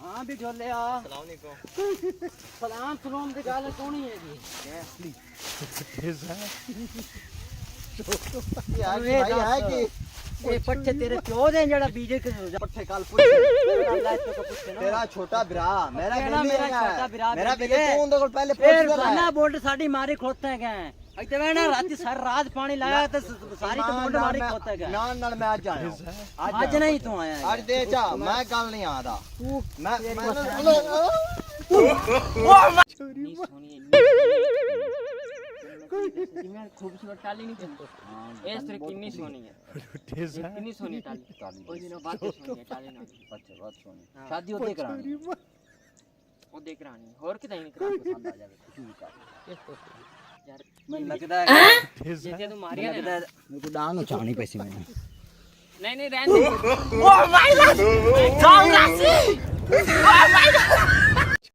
हाँ भी झोले आ सलाम सलाम दी गल सोहनी है जी यार भाई है कि ये पट्टे तेरे प्यो दे जेड़ा बीजे के पट्टे काल तेरा छोटा भरा मेरा छोटा भरा मेरा बेटे तू उनदे कोल पहले फिर पूछ गाना बोल्ड साडी मारी खोते गए इते वेना राती सारी रात पानी लाया ते सारी तो बोल्ड मारी खोते गए ना नाल मैं आज आया आज नहीं तू आया आज दे चा मैं गल नहीं आदा मैं जिमें खूबसूरत टाली नहीं चलतो इस तरह कितनी सोनी है कितनी सोनी टाली कोई दिन बात सोनी है टाली ना अच्छा बात सोनी शादी ओदे करानी ओदे करानी और किदा नहीं करानी पसंद आ जावे ठीक है यार मैं लगदा है जैसे तू मारिया ना मेरे को डांग चाहनी पैसी मैंने नहीं रहने ओ माय गॉड जाओ राशि ओ माय गॉड